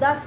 10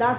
10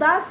10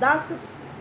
10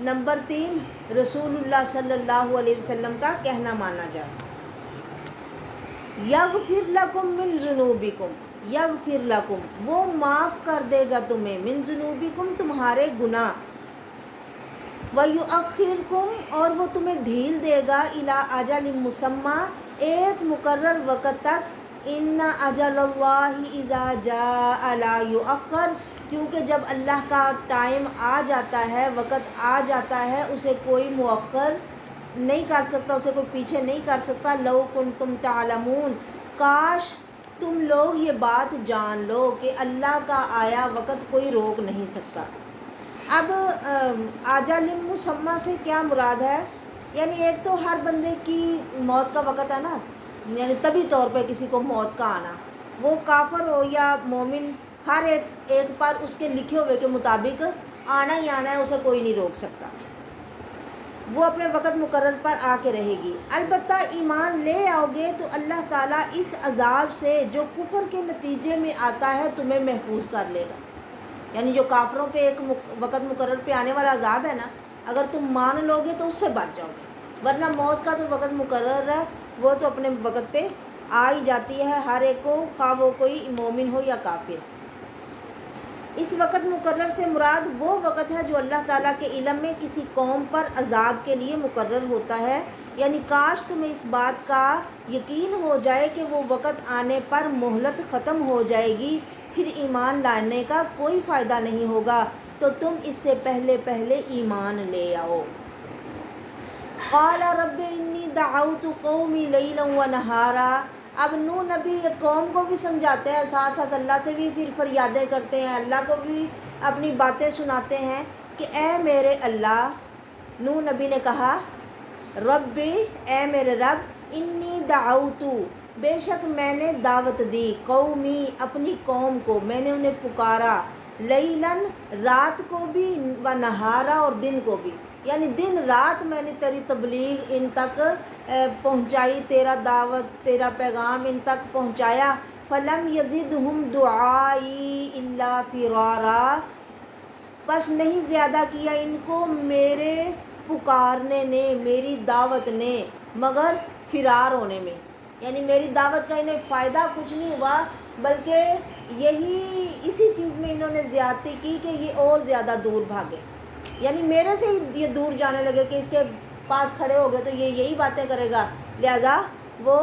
number 3 رسول اللہ صلی اللہ علیہ وسلم کا کہنا مانا جائے۔ یغفر لکم من ذنوبکم، یغفر لکم وہ معاف کر دے گا تمہیں، من ذنوبکم تمہارے گناہ، وَيُؤَخِّرْكُمْ اور وہ تمہیں ڈھیل دے گا، اِلیٰ اجل مسمى ایک مقرر وقت تک، ان اجل اللہ اذا جاء لا یؤخر کیونکہ جب اللہ کا ٹائم آ جاتا ہے، وقت آ جاتا ہے، اسے کوئی مؤخر نہیں کر سکتا، اسے کوئی پیچھے نہیں کر سکتا۔ لو کنتم تعلمون کاش تم لوگ یہ بات جان لو کہ اللہ کا آیا وقت کوئی روک نہیں سکتا۔ اب اجل مسمى سے کیا مراد ہے؟ یعنی ایک تو ہر بندے کی موت کا وقت ہے نا، یعنی طبی طور پہ کسی کو موت کا آنا، وہ کافر ہو یا مومن، ہر ایک پر اس کے لکھے ہوئے کے مطابق آنا ہی آنا ہے، اسے کوئی نہیں روک سکتا، وہ اپنے وقت مقرر پر آ کے رہے گی۔ البتہ ایمان لے آؤ گے تو اللہ تعالیٰ اس عذاب سے جو کفر کے نتیجے میں آتا ہے تمہیں محفوظ کر لے گا۔ یعنی جو کافروں پہ ایک وقت مقرر پہ آنے والا عذاب ہے نا، اگر تم مان لو گے تو اس سے بچ جاؤ گے، ورنہ موت کا تو وقت مقرر ہے، وہ تو اپنے وقت پہ آ ہی جاتی ہے ہر ایک کو، خواہ وہ کوئی مومن ہو یا کافر۔ اس وقت مقرر سے مراد وہ وقت ہے جو اللہ تعالیٰ کے علم میں کسی قوم پر عذاب کے لیے مقرر ہوتا ہے۔ یعنی کاش تمہیں اس بات کا یقین ہو جائے کہ وہ وقت آنے پر مہلت ختم ہو جائے گی، پھر ایمان لانے کا کوئی فائدہ نہیں ہوگا، تو تم اس سے پہلے ایمان لے آؤ۔ قال رب انی دعوت قومی لیلا ونہارا، اب نوح نبی قوم کو بھی سمجھاتے ہیں، ساتھ ساتھ اللہ سے بھی پھر فریادیں کرتے ہیں، اللہ کو بھی اپنی باتیں سناتے ہیں کہ اے میرے اللہ، نوح نبی نے کہا ربی اے میرے رب، انی دعوتو بے شک میں نے دعوت دی، قومی اپنی قوم کو میں نے انہیں پکارا، لیلاً رات کو بھی و نہارا اور دن کو بھی، یعنی دن رات میں نے تیری تبلیغ ان تک پہنچائی، تیرا دعوت تیرا پیغام ان تک پہنچایا۔ فلم یزدہم دعائی الا فرارا، بس نہیں زیادہ کیا ان کو میرے پکارنے نے، میری دعوت نے، مگر فرار ہونے میں، یعنی میری دعوت کا انہیں فائدہ کچھ نہیں ہوا، بلکہ یہی اسی چیز میں انہوں نے زیادتی کی کہ یہ اور زیادہ دور بھاگے، یعنی میرے سے ہی یہ دور جانے لگے کہ اس کے پاس کھڑے ہو گئے تو یہ یہی باتیں کرے گا، لہذا وہ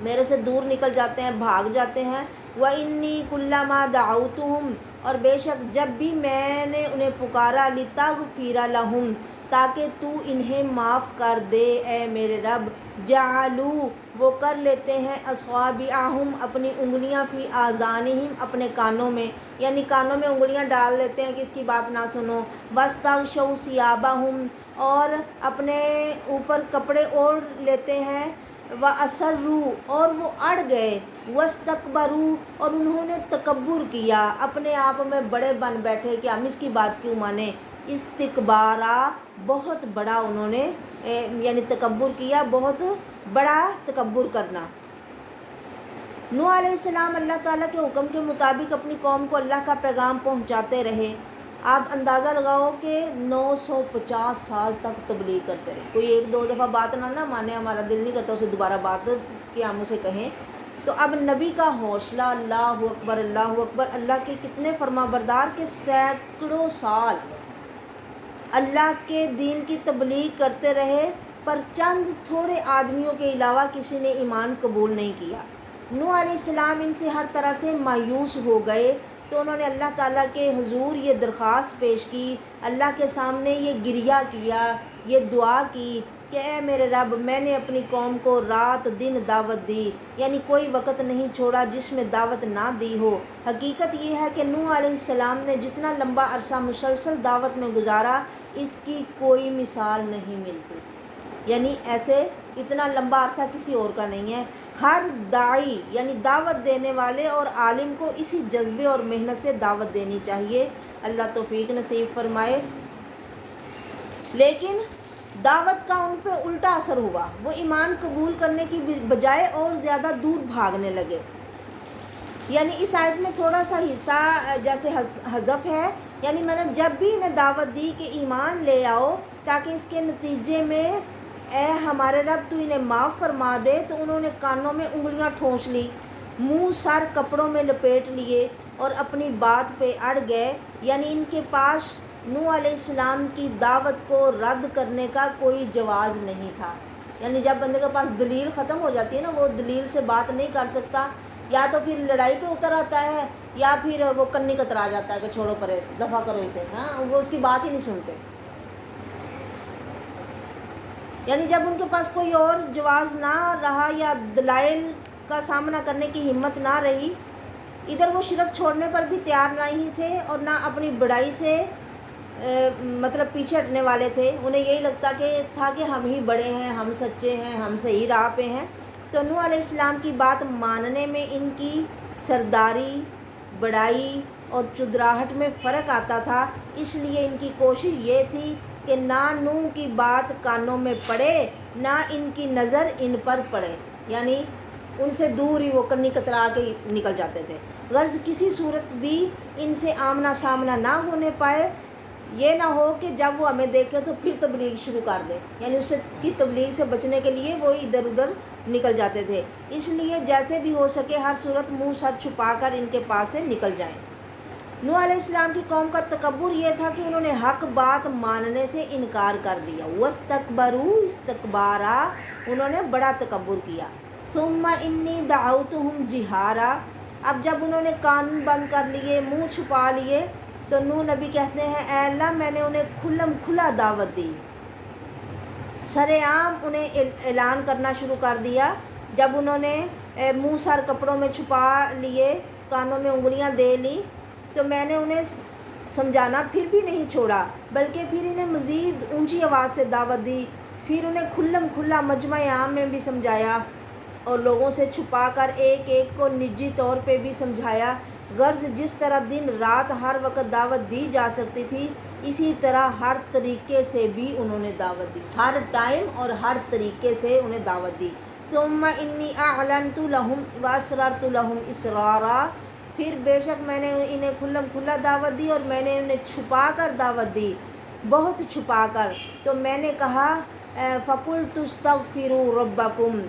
میرے سے دور نکل جاتے ہیں، بھاگ جاتے ہیں۔ وَإِنِّي كُلَّمَا دَعَوْتُهُمْ اور بے شک جب بھی میں نے انہیں پکارا، لِتَغْفِرَ لَهُمْ تاکہ تو انہیں معاف کر دے اے میرے رب، جعلوا وہ کر لیتے ہیں اصابعہم اپنی انگلیاں، فی آذانہم اپنے کانوں میں، یعنی کانوں میں انگلیاں ڈال لیتے ہیں کہ اس کی بات نہ سنو، واستغشوا ثیابہم اور اپنے اوپر کپڑے اوڑھ لیتے ہیں، وَأَسَرُّوا اور وہ اڑ گئے، وَاسْتَكْبَرُوا اور انہوں نے تکبر کیا، اپنے آپ میں بڑے بن بیٹھے کہ ہم اس کی بات کیوں مانیں، استکبارا بہت بڑا انہوں نے یعنی تکبر کیا، بہت بڑا تکبر کرنا۔ نوح علیہ السلام اللہ تعالیٰ کے حکم کے مطابق اپنی قوم کو اللہ کا پیغام پہنچاتے رہے۔ آپ اندازہ لگاؤ کہ 950 سال تک تبلیغ کرتے رہے، کوئی ایک دو دفعہ بات نہ مانے، ہمارا دل نہیں کرتا اسے دوبارہ بات کہ ہم اسے کہیں، تو اب نبی کا حوصلہ، اللہ اکبر اللہ اکبر، اللہ کے کتنے فرما بردار کے سینکڑوں سال اللہ کے دین کی تبلیغ کرتے رہے، پر چند تھوڑے آدمیوں کے علاوہ کسی نے ایمان قبول نہیں کیا۔ نوح علیہ السلام ان سے ہر طرح سے مایوس ہو گئے، تو انہوں نے اللہ تعالیٰ کے حضور یہ درخواست پیش کی، اللہ کے سامنے یہ گریہ کیا، یہ دعا کی کہ اے میرے رب، میں نے اپنی قوم کو رات دن دعوت دی، یعنی کوئی وقت نہیں چھوڑا جس میں دعوت نہ دی ہو۔ حقیقت یہ ہے کہ نوح علیہ السلام نے جتنا لمبا عرصہ مسلسل دعوت میں گزارا، اس کی کوئی مثال نہیں ملتی، یعنی ایسے اتنا لمبا عرصہ کسی اور کا نہیں ہے۔ ہر داعی یعنی دعوت دینے والے اور عالم کو اسی جذبے اور محنت سے دعوت دینی چاہیے، اللہ توفیق نصیب فرمائے۔ لیکن دعوت کا ان پہ الٹا اثر ہوا، وہ ایمان قبول کرنے کی بجائے اور زیادہ دور بھاگنے لگے۔ یعنی اس آیت میں تھوڑا سا حصہ جیسے حذف ہے، یعنی میں نے جب بھی انہیں دعوت دی کہ ایمان لے آؤ تاکہ اس کے نتیجے میں اے ہمارے رب تو انہیں معاف فرما دے، تو انہوں نے کانوں میں انگلیاں ٹھونس لی، منہ سر کپڑوں میں لپیٹ لیے اور اپنی بات پہ اڑ گئے۔ یعنی ان کے پاس نوح علیہ السلام کی دعوت کو رد کرنے کا کوئی جواز نہیں تھا۔ یعنی جب بندے کے پاس دلیل ختم ہو جاتی ہے نا، وہ دلیل سے بات نہیں کر سکتا، یا تو پھر لڑائی پہ اتر آتا ہے یا پھر وہ کنی کترا جاتا ہے کہ چھوڑو پرے، دفع کرو اسے، ہاں وہ اس کی بات ہی نہیں سنتے۔ یعنی جب ان کے پاس کوئی اور جواز نہ رہا یا دلائل کا سامنا کرنے کی ہمت نہ رہی، ادھر وہ شرک چھوڑنے پر بھی تیار نہیں تھے اور نہ اپنی بڑائی سے مطلب پیچھے ہٹنے والے تھے۔ انہیں یہی لگتا کہ ہم ہی بڑے ہیں، ہم سچے ہیں، ہم صحیح راہ پہ ہیں۔ تو نوح علیہ السلام کی بات ماننے میں ان کی سرداری، بڑائی اور چدراہٹ میں فرق آتا تھا، اس لیے ان کی کوشش یہ تھی کہ نہ نوح کی بات کانوں میں پڑے، نہ ان کی نظر ان پر پڑے، یعنی ان سے دور ہی وہ کنی کترا کے نکل جاتے تھے۔ غرض کسی صورت بھی ان سے آمنا سامنا نہ ہونے پائے، یہ نہ ہو کہ جب وہ ہمیں دیکھے تو پھر تبلیغ شروع کر دے، یعنی اس کی تبلیغ سے بچنے کے لیے وہ ادھر ادھر نکل جاتے تھے۔ اس لیے جیسے بھی ہو سکے ہر صورت منہ سر چھپا کر ان کے پاس سے نکل جائیں۔ نوح علیہ السلام کی قوم کا تکبر یہ تھا کہ انہوں نے حق بات ماننے سے انکار کر دیا۔ وَاسْتَكْبَرُوا اسْتِكْبَارًا، انہوں نے بڑا تکبر کیا۔ ثُمَّ إِنِّي دَعَوْتُهُمْ جِهَارًا، اب جب انہوں نے کان بند کر لیے، منہ چھپا لیے، تو نوح نبی کہتے ہیں اے اللہ میں نے انہیں کھلم کھلا دعوت دی، سر عام انہیں اعلان کرنا شروع کر دیا۔ جب انہوں نے منہ سر کپڑوں میں چھپا لیے، کانوں میں انگلیاں دے لی، تو میں نے انہیں سمجھانا پھر بھی نہیں چھوڑا، بلکہ پھر انہیں مزید اونچی آواز سے دعوت دی، پھر انہیں کھلم کھلا مجمع عام میں بھی سمجھایا اور لوگوں سے چھپا کر ایک ایک کو نجی طور پہ بھی سمجھایا۔ غرض جس طرح دن رات ہر وقت دعوت دی جا سکتی تھی، اسی طرح ہر طریقے سے بھی انہوں نے دعوت دی، ہر ٹائم اور ہر طریقے سے انہیں دعوت دی۔ ثم انی اعلنت لهم واسررت لهم اسرارا، پھر بے شک میں نے انہیں کھلم کھلا دعوت دی اور میں نے انہیں چھپا کر دعوت دی، بہت چھپا کر۔ تو میں نے کہا فقلت استغفروا ربکم،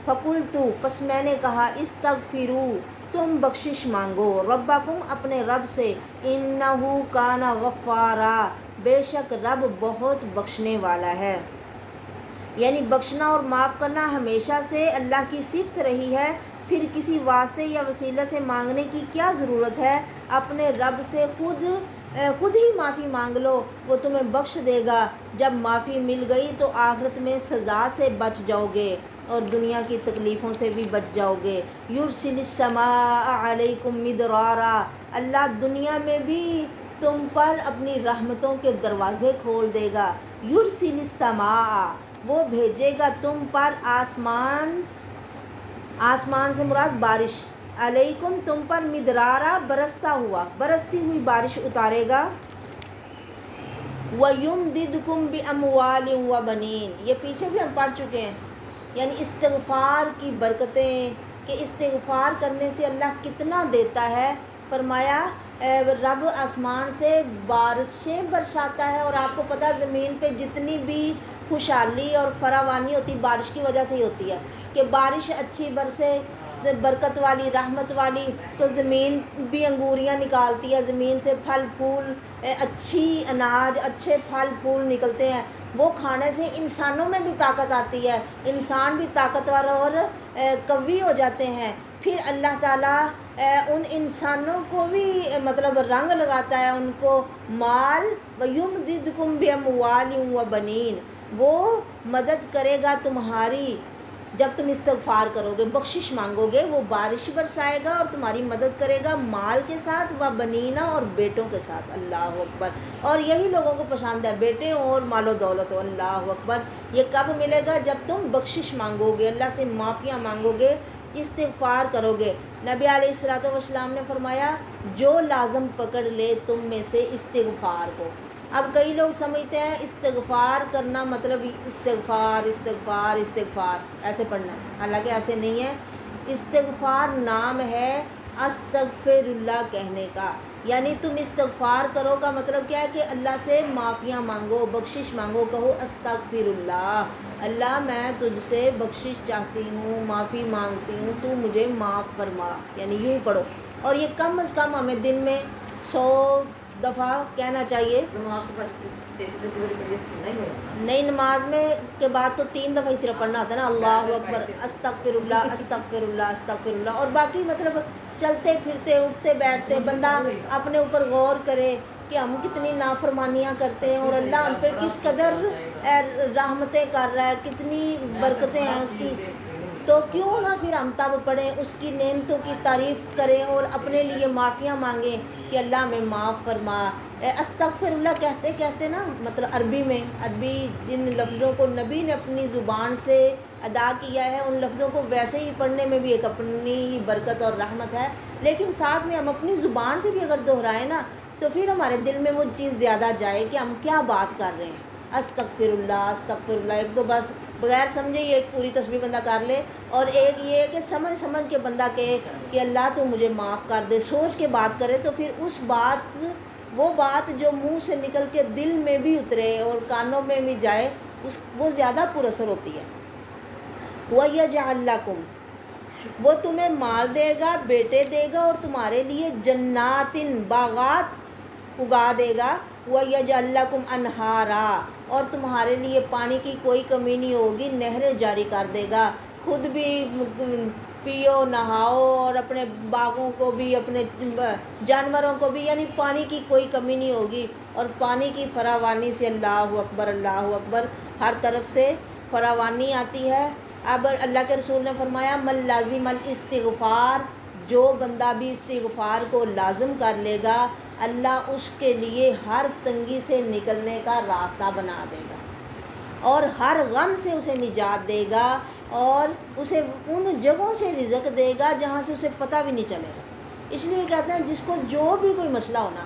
فقلت پس میں نے کہا استغفروا تم بخشش مانگو، ربکم اپنے رب سے، انہ کان غفارا بے شک رب بہت بخشنے والا ہے۔ یعنی بخشنا اور معاف کرنا ہمیشہ سے اللہ کی صفت رہی ہے، پھر کسی واسطے یا وسیلہ سے مانگنے کی کیا ضرورت ہے؟ اپنے رب سے خود ہی معافی مانگ لو، وہ تمہیں بخش دے گا۔ جب معافی مل گئی تو آخرت میں سزا سے بچ جاؤ گے اور دنیا کی تکلیفوں سے بھی بچ جاؤ گے۔ یرسل السماء علیکم مدرارا، اللہ دنیا میں بھی تم پر اپنی رحمتوں کے دروازے کھول دے گا۔ یرسل السماء، وہ بھیجے گا تم پر آسمان، آسمان سے مراد بارش، علیکم تم پر مدرارا برستا ہوا، برستی ہوئی بارش اتارے گا۔ وَيُمْدِدْكُمْ بِأَمْوَالٍ وَبَنِينَ، یہ پیچھے بھی ہم پڑھ چکے ہیں، یعنی استغفار کی برکتیں کہ استغفار کرنے سے اللہ کتنا دیتا ہے۔ فرمایا رب آسمان سے بارشیں برساتا ہے، اور آپ کو پتہ زمین پہ جتنی بھی خوشحالی اور فراوانی ہوتی بارش کی وجہ سے ہی ہوتی ہے، کہ بارش اچھی برسے برکت والی رحمت والی تو زمین بھی انگوریاں نکالتی ہے، زمین سے پھل پھول اچھی اناج اچھے پھل پھول نکلتے ہیں، وہ کھانے سے انسانوں میں بھی طاقت آتی ہے، انسان بھی طاقتور اور قوی ہو جاتے ہیں۔ پھر اللہ تعالیٰ ان انسانوں کو بھی مطلب رنگ لگاتا ہے، ان کو مال، وَيُمْدِدْكُمْ بِأَمْوَالٍ وَبَنِينَ، وہ مدد کرے گا تمہاری جب تم استغفار کرو گے، بخشش مانگو گے، وہ بارش برسائے گا اور تمہاری مدد کرے گا مال کے ساتھ، وَبَنِينَ اور بیٹوں کے ساتھ۔ اللہ اکبر، اور یہی لوگوں کو پسند ہے، بیٹے اور مال و دولت ہو۔ اللہ اکبر، یہ کب ملے گا؟ جب تم بخشش مانگو گے، اللہ سے معافیاں مانگو گے، استغفار کرو گے۔ نبی علیہ الصلوۃ والسلام نے فرمایا جو لازم پکڑ لے تم میں سے استغفار کو۔ اب کئی لوگ سمجھتے ہیں استغفار کرنا مطلب استغفار استغفار استغفار ایسے پڑھنا ہے، حالانکہ ایسے نہیں ہے۔ استغفار نام ہے استغفر اللہ کہنے کا، یعنی تم استغفار کرو کا مطلب کیا ہے کہ اللہ سے معافیاں مانگو، بخشش مانگو، کہو استغفر اللہ، اللہ میں تجھ سے بخشش چاہتی ہوں، معافی مانگتی ہوں، تو مجھے معاف فرما، یعنی یوں پڑھو۔ اور یہ کم از کم ہمیں دن میں 100 دفعہ کہنا چاہیے۔ نئی نماز میں کے بعد تو 3 دفعہ ہی صرف پڑھنا ہوتا ہے نا، اللہ اکبر، استغفر اللہ، استغفر اللہ، استغفر اللہ۔ اور باقی مطلب چلتے پھرتے اٹھتے بیٹھتے بندہ اپنے اوپر غور کرے کہ ہم کتنی نافرمانیاں کرتے ہیں اور اللہ ہم پہ کس قدر رحمتیں کر رہا ہے، کتنی برکتیں ہیں اس کی، تو کیوں نہ پھر ہم تب پڑھیں، اس کی نعمتوں کی تعریف کریں اور اپنے لیے معافیاں مانگیں کہ اللہ ہمیں معاف فرما۔ استغفر اللہ کہتے کہتے نا، مطلب عربی جن لفظوں کو نبی نے اپنی زبان سے ادا کیا ہے، ان لفظوں کو ویسے ہی پڑھنے میں بھی ایک اپنی ہی برکت اور رحمت ہے، لیکن ساتھ میں ہم اپنی زبان سے بھی اگر دہرائیں نا تو پھر ہمارے دل میں وہ چیز زیادہ جائے کہ ہم کیا بات کر رہے ہیں۔ استغفر اللہ، استغفر اللہ، ایک تو بس بغیر سمجھے یہ ایک پوری تسبیح بندہ کر لے، اور ایک یہ ہے کہ سمجھ کے بندہ کہے کہ اللہ تو مجھے معاف کر دے، سوچ کے بات کرے، تو پھر وہ بات جو منہ سے نکل کے دل میں بھی اترے اور کانوں میں بھی جائے، وہ زیادہ پر اثر ہوتی ہے۔ وَيَجْعَلْ لَكُمْ، وہ تمہیں مال دے گا، بیٹے دے گا، اور تمہارے لیے جنات، باغات اگا دے گا۔ وَيَجْعَلْ لَكُمْ أَنْهَارًا، اور تمہارے لیے پانی کی کوئی کمی نہیں ہوگی، نہریں جاری کر دے گا، خود بھی پیو نہاؤ اور اپنے باغوں کو بھی، اپنے جانوروں کو بھی، یعنی پانی کی کوئی کمی نہیں ہوگی۔ اور پانی کی فراوانی سے اللہ اکبر، اللہ اکبر، ہر طرف سے فراوانی آتی ہے۔ اب اللہ کے رسول نے فرمایا من لازم الاستغفار، جو بندہ بھی استغفار کو لازم کر لے گا، اللہ اس کے لیے ہر تنگی سے نکلنے کا راستہ بنا دے گا اور ہر غم سے اسے نجات دے گا، اور اسے ان جگہوں سے رزق دے گا جہاں سے اسے پتہ بھی نہیں چلے گا۔ اس لیے کہتے ہیں جس کو جو بھی کوئی مسئلہ ہونا،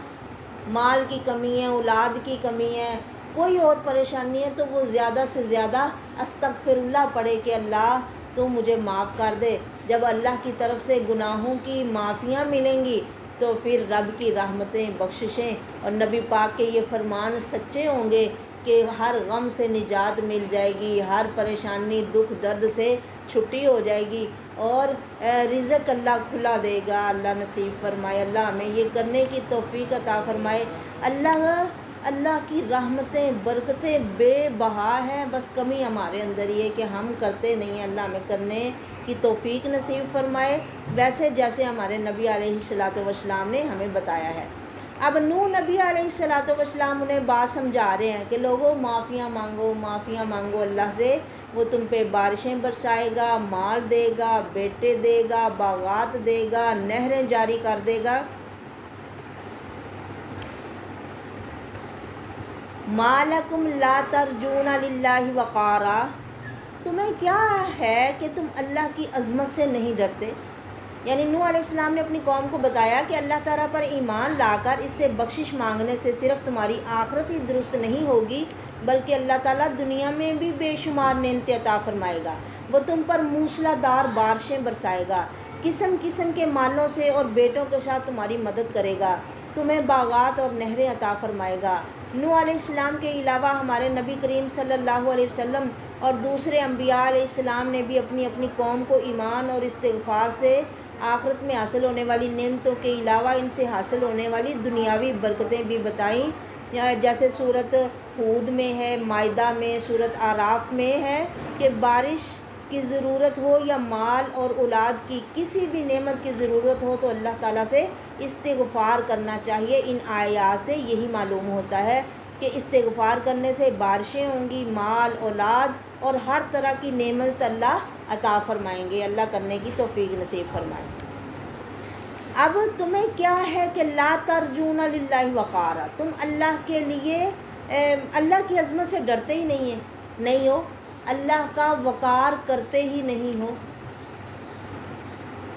مال کی کمی ہے، اولاد کی کمی ہے، کوئی اور پریشانی ہے، تو وہ زیادہ سے زیادہ استغفر اللہ پڑھے کہ اللہ تو مجھے معاف کر دے۔ جب اللہ کی طرف سے گناہوں کی معافیاں ملیں گی تو پھر رب کی رحمتیں، بخششیں اور نبی پاک کے یہ فرمان سچے ہوں گے کہ ہر غم سے نجات مل جائے گی، ہر پریشانی دکھ درد سے چھٹی ہو جائے گی، اور رزق اللہ کھلا دے گا۔ اللہ نصیب فرمائے، اللہ ہمیں یہ کرنے کی توفیق عطا فرمائے۔ اللہ کی رحمتیں، برکتیں بے بہا ہیں، بس کمی ہمارے اندر ہی ہے کہ ہم کرتے نہیں ہیں۔ اللہ ہمیں کرنے کی توفیق نصیب فرمائے ویسے جیسے ہمارے نبی علیہ الصلوۃ والسلام نے ہمیں بتایا ہے۔ اب نوح نبی علیہ الصلوۃ والسلام انہیں بات سمجھا رہے ہیں کہ لوگوں معافیاں مانگو، معافیاں مانگو اللہ سے، وہ تم پہ بارشیں برسائے گا، مال دے گا، بیٹے دے گا، باغات دے گا، نہریں جاری کر دے گا۔ مَا لَكُمْ لَا تَرْجُونَ لِلَّهِ وَقَارًا، تمہیں کیا ہے کہ تم اللہ کی عظمت سے نہیں ڈرتے؟ یعنی نوح علیہ السلام نے اپنی قوم کو بتایا کہ اللہ تعالیٰ پر ایمان لا کر اس سے بخشش مانگنے سے صرف تمہاری آخرت ہی درست نہیں ہوگی، بلکہ اللہ تعالیٰ دنیا میں بھی بے شمار نعمتیں عطا فرمائے گا۔ وہ تم پر موسلا دار بارشیں برسائے گا، قسم قسم کے مالوں سے اور بیٹوں کے ساتھ تمہاری مدد کرے گا، تمہیں باغات اور نہریں عطا فرمائے گا۔ نوح علیہ السلام کے علاوہ ہمارے نبی کریم صلی اللہ علیہ وسلم اور دوسرے انبیاء علیہ السلام نے بھی اپنی اپنی قوم کو ایمان اور استغفار سے آخرت میں حاصل ہونے والی نعمتوں کے علاوہ ان سے حاصل ہونے والی دنیاوی برکتیں بھی بتائیں، جیسے صورت ہود میں ہے، مائدہ میں، صورت اعراف میں ہے کہ بارش کی ضرورت ہو یا مال اور اولاد کی کسی بھی نعمت کی ضرورت ہو تو اللہ تعالیٰ سے استغفار کرنا چاہیے۔ ان آیات سے یہی معلوم ہوتا ہے کہ استغفار کرنے سے بارشیں ہوں گی، مال، اولاد اور ہر طرح کی نعمت اللہ عطا فرمائیں گے۔ اللہ کرنے کی توفیق نصیب فرمائے۔ اب تمہیں کیا ہے کہ لا ترجون للہ وقارا، تم اللہ کے لیے اللہ کی عظمت سے ڈرتے ہی نہیں ہو، اللہ کا وقار کرتے ہی نہیں ہو۔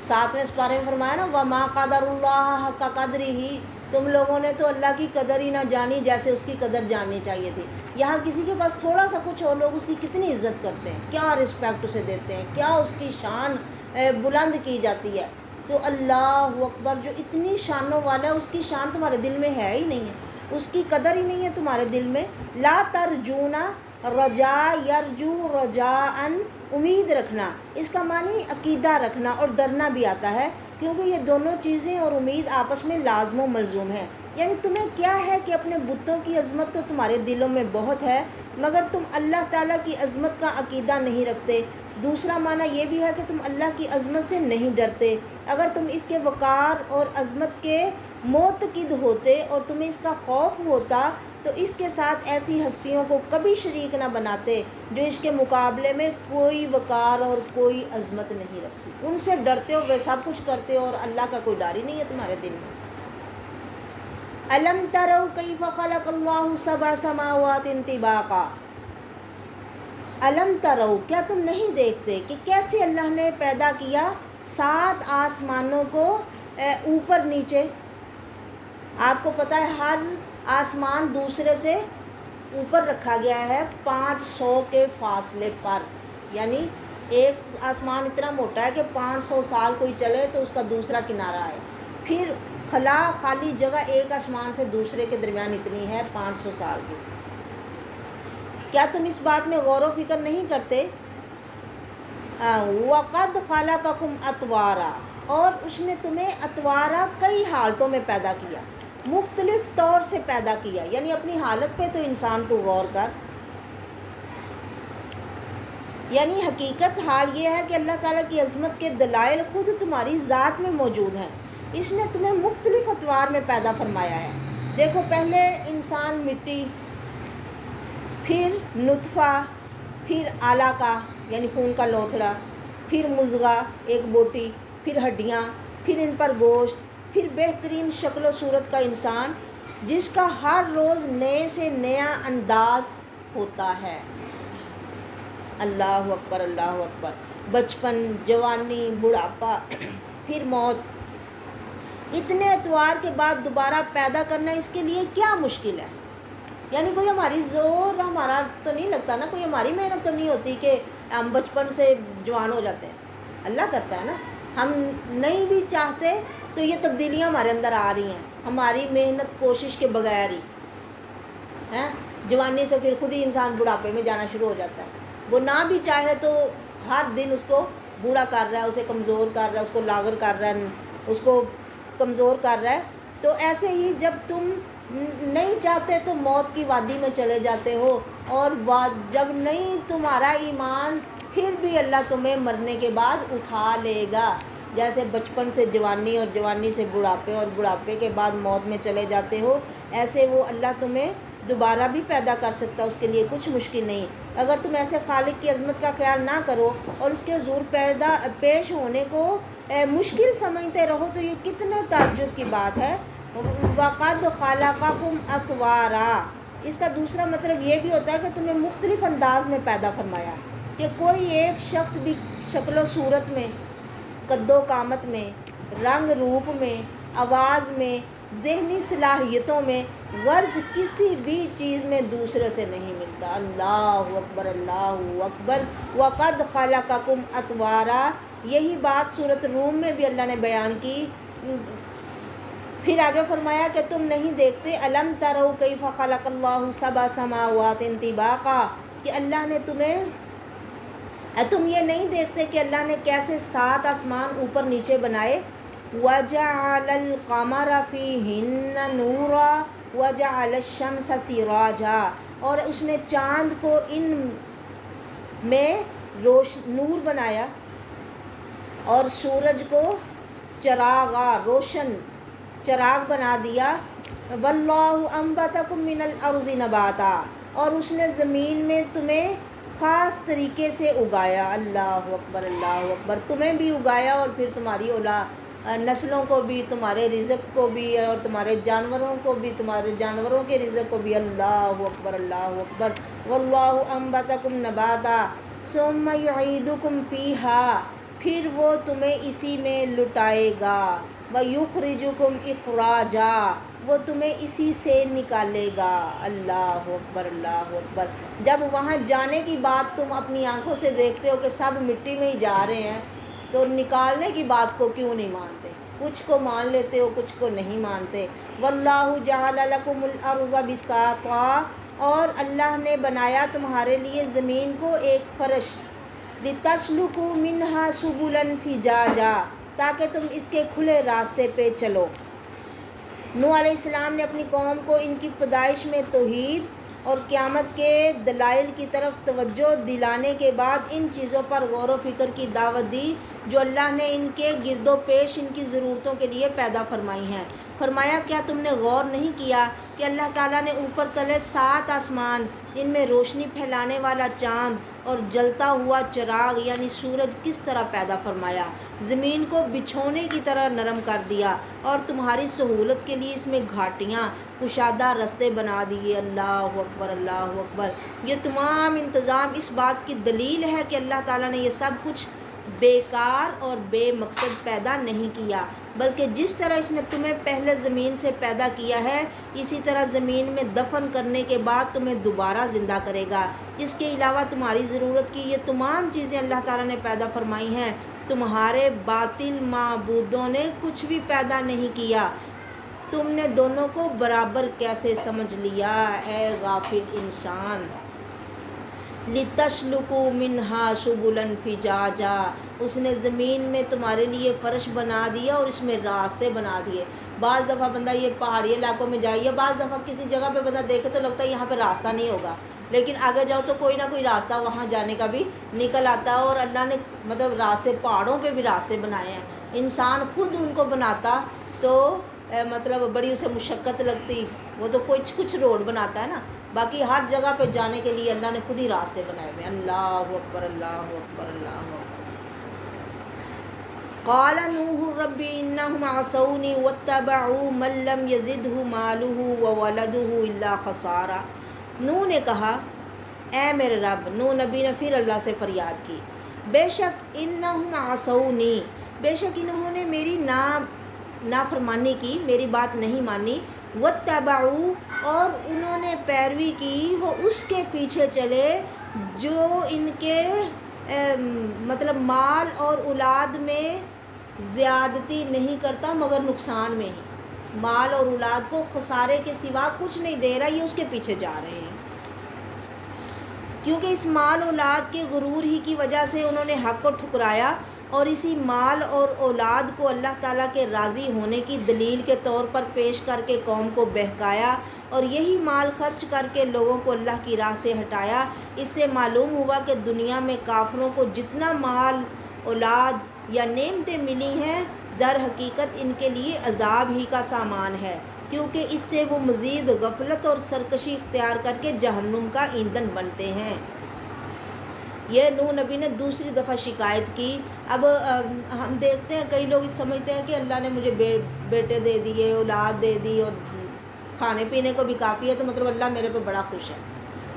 7ویں سپارے میں فرمایا نا وما قدر اللہ حق قدرہ، تم لوگوں نے تو اللہ کی قدر ہی نہ جانی جیسے اس کی قدر جاننی چاہیے تھی۔ یہاں کسی کے پاس تھوڑا سا کچھ ہو، لوگ اس کی کتنی عزت کرتے ہیں، کیا رسپیکٹ اسے دیتے ہیں، کیا اس کی شان بلند کی جاتی ہے۔ تو اللہ اکبر، جو اتنی شانوں والا ہے اس کی شان تمہارے دل میں ہے ہی نہیں ہے، اس کی قدر ہی نہیں ہے تمہارے دل میں۔ لا ترجونا رجا یرجو رجاءن، امید رکھنا، اس کا معنی عقیدہ رکھنا اور ڈرنا بھی آتا ہے، کیونکہ یہ دونوں چیزیں اور امید آپس میں لازم و ملزوم ہیں۔ یعنی تمہیں کیا ہے کہ اپنے بتوں کی عظمت تو تمہارے دلوں میں بہت ہے، مگر تم اللہ تعالیٰ کی عظمت کا عقیدہ نہیں رکھتے۔ دوسرا معنی یہ بھی ہے کہ تم اللہ کی عظمت سے نہیں ڈرتے۔ اگر تم اس کے وقار اور عظمت کے معتقد ہوتے اور تمہیں اس کا خوف ہوتا تو اس کے ساتھ ایسی ہستیوں کو کبھی شریک نہ بناتے جو اس کے مقابلے میں کوئی وقار اور کوئی عظمت نہیں رکھتی۔ ان سے ڈرتے ہو، وہ سب کچھ کرتے ہو، اور اللہ کا کوئی ڈر ہی نہیں ہے تمہارے دل میں۔ الم تروا کیف خلق اللہ سبع سماوات طباقا، الم تروا، کیا تم نہیں دیکھتے کہ کیسے اللہ نے پیدا کیا 7 آسمانوں کو اوپر نیچے۔ آپ کو پتہ ہے ہر آسمان دوسرے سے اوپر رکھا گیا ہے 500 کے فاصلے پر، یعنی ایک آسمان اتنا موٹا ہے کہ 500 سال کوئی چلے تو اس کا دوسرا کنارہ ہے، پھر خالی جگہ ایک آسمان سے دوسرے کے درمیان اتنی ہے 500 سال کی۔ کیا تم اس بات میں غور و فکر نہیں کرتے؟ وَقَدْ خَلَقَكُمْ أَطْوَارًا، اور اس نے تمہیں اطوارا کئی حالتوں میں پیدا کیا، مختلف طور سے پیدا کیا، یعنی اپنی حالت پہ تو انسان تو غور کر۔ یعنی حقیقت حال یہ ہے کہ اللہ تعالیٰ کی عظمت کے دلائل خود تمہاری ذات میں موجود ہیں، اس نے تمہیں مختلف اطوار میں پیدا فرمایا ہے۔ دیکھو، پہلے انسان مٹی، پھر نطفہ، پھر علقہ یعنی خون کا لوتھڑا، پھر مضغہ ایک بوٹی، پھر ہڈیاں، پھر ان پر گوشت، پھر بہترین شکل و صورت کا انسان جس کا ہر روز نئے سے نیا انداز ہوتا ہے۔ اللہ اکبر، اللہ اکبر۔ بچپن، جوانی، بڑھاپا، پھر موت، اتنے اتوار کے بعد دوبارہ پیدا کرنا اس کے لیے کیا مشکل ہے؟ یعنی کوئی ہماری زور ہمارا تو نہیں لگتا نا، کوئی ہماری محنت تو نہیں ہوتی کہ ہم بچپن سے جوان ہو جاتے ہیں، اللہ کرتا ہے نا۔ ہم نہیں بھی چاہتے تو یہ تبدیلیاں ہمارے اندر آ رہی ہیں ہماری محنت کوشش کے بغیر ہی ہیں۔ جوانی سے پھر خود ہی انسان بڑھاپے میں جانا شروع ہو جاتا ہے، وہ نہ بھی چاہے تو ہر دن اس کو بوڑھا کر رہا ہے، اسے کمزور کر رہا ہے، اس کو لاغر کر رہا ہے، اس کو کمزور کر رہا ہے۔ تو ایسے ہی جب تم نہیں چاہتے تو موت کی وادی میں چلے جاتے ہو، اور جب نہیں تمہارا ایمان، پھر بھی اللہ تمہیں مرنے کے بعد اٹھا لے گا۔ جیسے بچپن سے جوانی اور جوانی سے بڑھاپے اور بڑھاپے کے بعد موت میں چلے جاتے ہو، ایسے وہ اللہ تمہیں دوبارہ بھی پیدا کر سکتا، اس کے لیے کچھ مشکل نہیں۔ اگر تم ایسے خالق کی عظمت کا خیال نہ کرو اور اس کے حضور پیش ہونے کو مشکل سمجھتے رہو تو یہ کتنے تعجب کی بات ہے۔ وَقَدْ خَلَقَكُمْ أَطْوَارًا، اس کا دوسرا مطلب یہ بھی ہوتا ہے کہ تمہیں مختلف انداز میں پیدا فرمایا، کہ کوئی ایک شخص بھی شکل و صورت میں، قد و قامت میں، رنگ روپ میں، آواز میں، ذہنی صلاحیتوں میں، غرض کسی بھی چیز میں دوسرے سے نہیں ملتا۔ اللہ اکبر، اللہ اکبر۔ وَقَدْ خَلَقَكُمْ أَطْوَارًا، یہی بات سورۃ روم میں بھی اللہ نے بیان کی۔ پھر آگے فرمایا کہ تم نہیں دیکھتے، الم تروا کیف خلق اللہ سبع سماوات طباقا، کہ اللہ نے تم یہ نہیں دیکھتے کہ اللہ نے کیسے 7 آسمان اوپر نیچے بنائے۔ وَجَعَلَ الْقَمَرَ فِيهِنَّ نُورًا وَجَعَلَ الشَّمْسَ سِرَاجًا، اور اس نے چاند کو ان میں نور بنایا اور سورج کو چراغا، روشن چراغ بنا دیا۔ وَاللَّهُ أَنبَتَكُم مِّنَ الْأَرْضِ نَبَاتًا، اور اس نے زمین میں تمہیں خاص طریقے سے اگایا۔ اللہ اکبر، اللہ اکبر۔ تمہیں بھی اگایا اور پھر تمہاری نسلوں کو بھی، تمہارے رزق کو بھی، اور تمہارے جانوروں کو بھی، تمہارے جانوروں کے رزق کو بھی۔ اللہ اکبر، اللہ اکبر۔ وَاللَّهُ أَنبَتَكُم نَّبَاتًا ثُمَّ يُعِيدُكُم فِيهَا، پھر وہ تمہیں اسی میں لٹائے گا۔ وَيُخْرِجُكُمْ إِخْرَاجًا، وہ تمہیں اسی سے نکالے گا۔ اللہ اکبر، اللہ اکبر۔ جب وہاں جانے کی بات تم اپنی آنکھوں سے دیکھتے ہو کہ سب مٹی میں ہی جا رہے ہیں، تو نکالنے کی بات کو کیوں نہیں مانتے؟ کچھ کو مان لیتے ہو، کچھ کو نہیں مانتے۔ واللہ جعل لکم الارض بساطا، اور اللہ نے بنایا تمہارے لیے زمین کو ایک فرش، لتسلکوا منہا سبلا فجاجا، تاکہ تم اس کے کھلے راستے پہ چلو۔ نوح علیہ السلام نے اپنی قوم کو ان کی پیدائش میں توحید اور قیامت کے دلائل کی طرف توجہ دلانے کے بعد ان چیزوں پر غور و فکر کی دعوت دی جو اللہ نے ان کے گرد و پیش ان کی ضرورتوں کے لیے پیدا فرمائی ہیں۔ فرمایا کیا تم نے غور نہیں کیا کہ اللہ تعالیٰ نے اوپر تلے 7 آسمان، ان میں روشنی پھیلانے والا چاند اور جلتا ہوا چراغ یعنی سورج کس طرح پیدا فرمایا، زمین کو بچھونے کی طرح نرم کر دیا اور تمہاری سہولت کے لیے اس میں گھاٹیاں کشادہ رستے بنا دیے۔ اللہ اکبر، اللہ اکبر۔ یہ تمام انتظام اس بات کی دلیل ہے کہ اللہ تعالیٰ نے یہ سب کچھ بیکار اور بے مقصد پیدا نہیں کیا، بلکہ جس طرح اس نے تمہیں پہلے زمین سے پیدا کیا ہے اسی طرح زمین میں دفن کرنے کے بعد تمہیں دوبارہ زندہ کرے گا۔ اس کے علاوہ تمہاری ضرورت کی یہ تمام چیزیں اللہ تعالیٰ نے پیدا فرمائی ہیں، تمہارے باطل معبودوں نے کچھ بھی پیدا نہیں کیا۔ تم نے دونوں کو برابر کیسے سمجھ لیا اے غافل انسان؟ لِتَسْلُكُوا مِنْهَا سُبُلًا فِجَاجًا، اس نے زمین میں تمہارے لیے فرش بنا دیا اور اس میں راستے بنا دیے۔ بعض دفعہ بندہ یہ پہاڑی علاقوں میں جائیے، بعض دفعہ کسی جگہ پہ بندہ دیکھے تو لگتا ہے یہاں پہ راستہ نہیں ہوگا، لیکن آگے جاؤ تو کوئی نہ کوئی راستہ وہاں جانے کا بھی نکل آتا ہے۔ اور اللہ نے مطلب راستے، پہاڑوں پہ بھی راستے بنائے ہیں۔ انسان خود ان کو بناتا تو مطلب بڑی اسے مشقت لگتی، وہ تو کچھ روڈ بناتا ہے نا، باقی ہر جگہ پہ جانے کے لیے اللہ نے خود ہی راستے بنائے ہوئے۔ اللہ اکبر، اللہ اکبر، اللہ اکبر۔ قال نوح رب انہم عصونی واتبعوا من لم یزدہ مالہ وولدہ الا خسارا۔ نوح نے کہا اے میرے رب، نوح نبی نے پھر اللہ سے فریاد کی، بے شک انہم عصونی، بے شک انہوں نے میری نافرمانی کی، میری بات نہیں مانی، واتبعوا، اور انہوں نے پیروی کی، وہ اس کے پیچھے چلے جو ان کے مطلب مال اور اولاد میں زیادتی نہیں کرتا مگر نقصان میں ہی، مال اور اولاد کو خسارے کے سوا کچھ نہیں دے رہا، یہ اس کے پیچھے جا رہے ہیں، کیونکہ اس مال اولاد کے غرور ہی کی وجہ سے انہوں نے حق کو ٹھکرایا اور اسی مال اور اولاد کو اللہ تعالیٰ کے راضی ہونے کی دلیل کے طور پر پیش کر کے قوم کو بہکایا اور یہی مال خرچ کر کے لوگوں کو اللہ کی راہ سے ہٹایا۔ اس سے معلوم ہوا کہ دنیا میں کافروں کو جتنا مال، اولاد یا نعمتیں ملی ہیں در حقیقت ان کے لیے عذاب ہی کا سامان ہے، کیونکہ اس سے وہ مزید غفلت اور سرکشی اختیار کر کے جہنم کا ایندھن بنتے ہیں۔ یہ نوح نبی نے دوسری دفعہ شکایت کی۔ اب ہم دیکھتے ہیں کئی لوگ سمجھتے ہیں کہ اللہ نے مجھے بیٹے دے دیے، اولاد دے دی اور کھانے پینے کو بھی کافی ہے تو مطلب اللہ میرے پہ بڑا خوش ہے۔